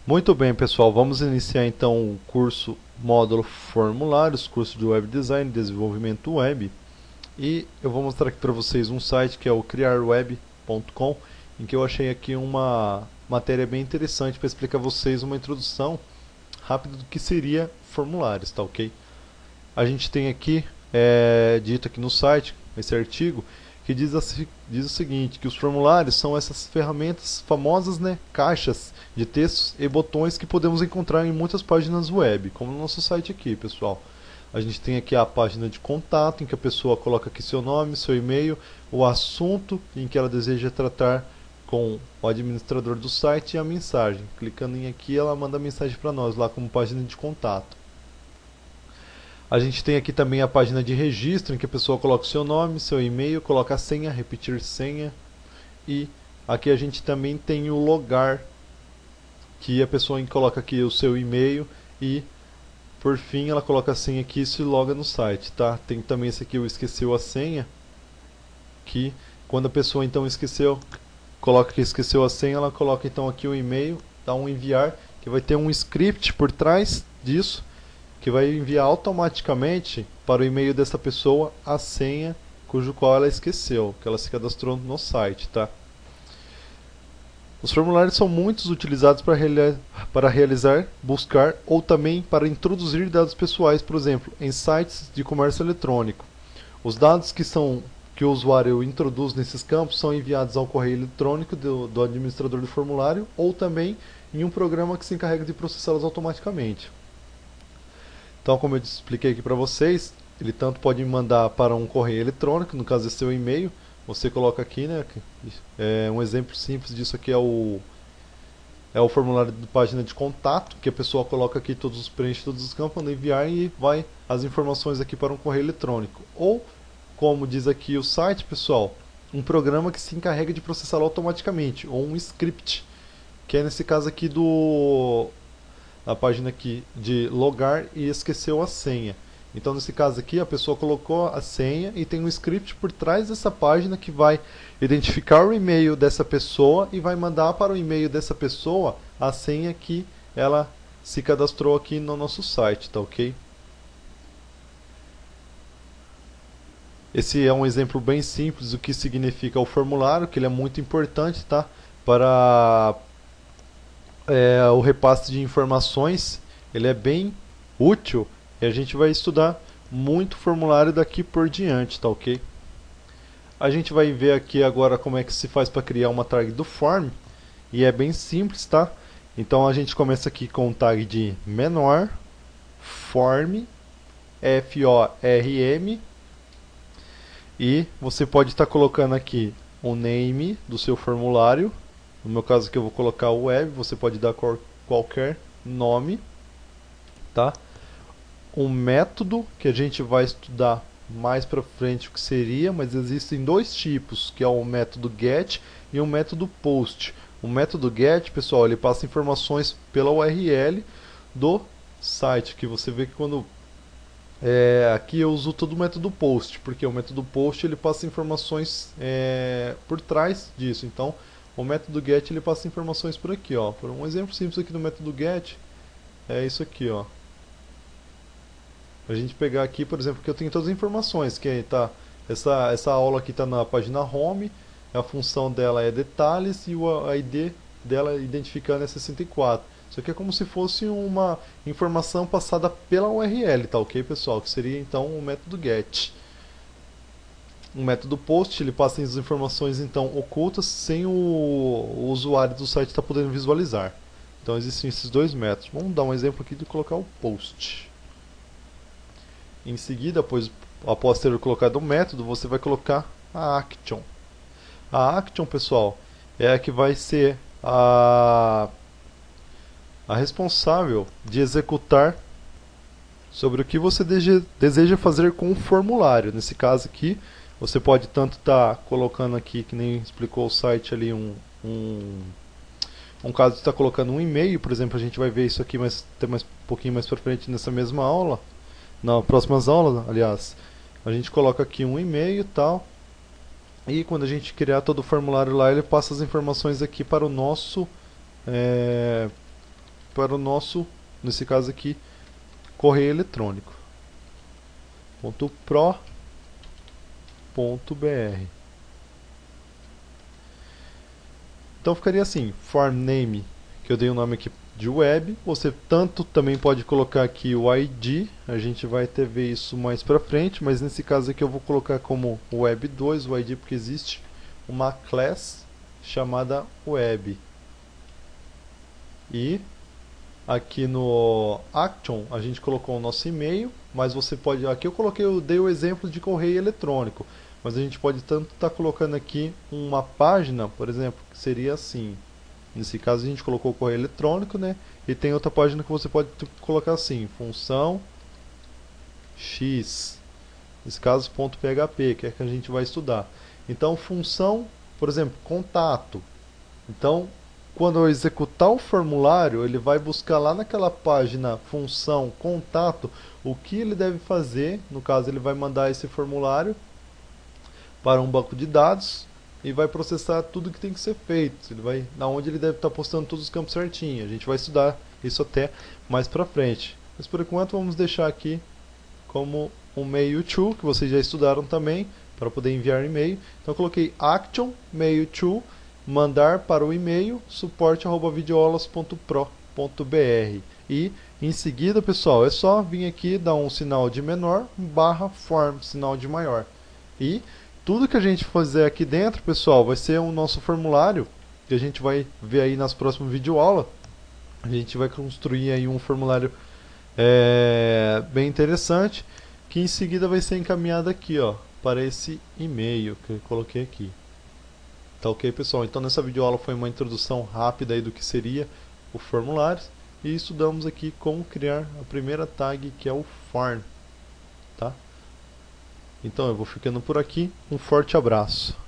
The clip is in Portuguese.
Muito bem, pessoal, vamos iniciar então o curso módulo formulários, curso de web design e desenvolvimento web. E eu vou mostrar aqui para vocês um site que é o criarweb.com, em que eu achei aqui uma matéria bem interessante para explicar a vocês uma introdução rápida do que seria formulários, tá ok? A gente tem aqui, dito aqui no site, esse artigo, que diz o seguinte, que os formulários são essas ferramentas famosas, né, caixas de textos e botões que podemos encontrar em muitas páginas web, como no nosso site aqui, pessoal. A gente tem aqui a página de contato, em que a pessoa coloca aqui seu nome, seu e-mail, o assunto em que ela deseja tratar com o administrador do site e a mensagem. Clicando em aqui, ela manda a mensagem para nós lá como página de contato. A gente tem aqui também a página de registro, em que a pessoa coloca o seu nome, seu e-mail, coloca a senha, repetir senha. E aqui a gente também tem o logar, que a pessoa coloca aqui o seu e-mail e, por fim, ela coloca a senha aqui e se loga no site, tá? Tem também esse aqui, o esqueceu a senha, que quando a pessoa então esqueceu, coloca que esqueceu a senha, ela coloca então aqui o e-mail, dá um enviar, que vai ter um script por trás disso, que vai enviar automaticamente para o e-mail dessa pessoa a senha cujo qual ela esqueceu, que ela se cadastrou no site, tá? Os formulários são muitos utilizados para realizar, buscar ou também para introduzir dados pessoais, por exemplo, em sites de comércio eletrônico. Os dados que o usuário introduz nesses campos são enviados ao correio eletrônico do administrador do formulário ou também em um programa que se encarrega de processá-los automaticamente. Então, como eu expliquei aqui para vocês, ele tanto pode mandar para um correio eletrônico, no caso é seu e-mail, você coloca aqui, né? Um exemplo simples disso aqui é o formulário da página de contato, que a pessoa coloca aqui preenche todos os campos, manda enviar e vai as informações aqui para um correio eletrônico. Ou, como diz aqui o site, pessoal, um programa que se encarrega de processá-lo automaticamente, ou um script, que é nesse caso aqui a página aqui de logar e esqueceu a senha. Então nesse caso aqui a pessoa colocou a senha e tem um script por trás dessa página que vai identificar o e-mail dessa pessoa e vai mandar para o e-mail dessa pessoa a senha que ela se cadastrou aqui no nosso site, tá ok? Esse é um exemplo bem simples do que significa o formulário, que ele é muito importante, tá? Para o repasse de informações, ele é bem útil e a gente vai estudar muito formulário daqui por diante, tá ok? A gente vai ver aqui agora como é que se faz para criar uma tag do form e é bem simples, tá? Então a gente começa aqui com o tag de menor form form e você pode estar colocando aqui o name do seu formulário. No meu caso aqui eu vou colocar o web, você pode dar qualquer nome, tá? Um método que a gente vai estudar mais para frente o que seria, mas existem dois tipos, que é o método get e o método post. O método get, pessoal, ele passa informações pela URL do site, que você vê que quando aqui eu uso todo o método post, porque o método post ele passa informações por trás disso. Então, o método get ele passa informações por aqui, ó. Por um exemplo simples aqui do método get é isso aqui, ó. A gente pegar aqui, por exemplo, que eu tenho todas as informações, que tá essa aula aqui está na página home, a função dela é detalhes e o ID dela identificando é 64. Isso aqui é como se fosse uma informação passada pela URL, tá ok, pessoal? Que seria então o método get. O método post, ele passa as informações então ocultas sem o usuário do site estar podendo visualizar. Então existem esses dois métodos. Vamos dar um exemplo aqui de colocar o post. Em seguida, após ter colocado o método, você vai colocar a action. A action, pessoal, é a que vai ser a responsável de executar sobre o que você deseja fazer com o formulário. Nesse caso aqui, você pode tanto estar colocando aqui, que nem explicou o site ali, um caso de estar colocando um e-mail, por exemplo, a gente vai ver isso aqui até mais um pouquinho mais para frente nessa mesma aula, nas próximas aulas, aliás. A gente coloca aqui um e-mail e tal, e quando a gente criar todo o formulário lá, ele passa as informações aqui para o nosso para o nosso, nesse caso aqui, correio eletrônico. .pro.br. Então ficaria assim, form name, que eu dei o nome aqui de web. Você tanto também pode colocar aqui o ID, a gente vai até ver isso mais pra frente, mas nesse caso aqui eu vou colocar como web2 o ID, porque existe uma class chamada web. E aqui no action a gente colocou o nosso e-mail, mas você pode, aqui eu dei o exemplo de correio eletrônico, mas a gente pode tanto estar colocando aqui uma página, por exemplo, que seria assim. Nesse caso a gente colocou o correio eletrônico, né? E tem outra página que você pode colocar assim, função x, nesse caso .php, que é que a gente vai estudar. Então função, por exemplo, contato. Então quando eu executar o formulário, ele vai buscar lá naquela página função contato o que ele deve fazer. No caso, ele vai mandar esse formulário para um banco de dados e vai processar tudo que tem que ser feito. Ele vai, na onde ele deve estar postando todos os campos certinho. A gente vai estudar isso até mais pra frente. Mas por enquanto vamos deixar aqui como um mail to, que vocês já estudaram também, para poder enviar e-mail. Então eu coloquei action mail to, mandar para o e-mail suporte@videoaulas.pro.br. E em seguida, pessoal, é só vir aqui dar um sinal de menor barra form, sinal de maior. E tudo que a gente fizer aqui dentro, pessoal, vai ser o nosso formulário, que a gente vai ver aí nas próximas videoaulas. A gente vai construir aí um formulário bem interessante, que em seguida vai ser encaminhado aqui, ó, para esse e-mail que eu coloquei aqui. Tá ok, pessoal? Então nessa videoaula foi uma introdução rápida aí do que seria o formulário, e estudamos aqui como criar a primeira tag, que é o form, tá? Então eu vou ficando por aqui, um forte abraço.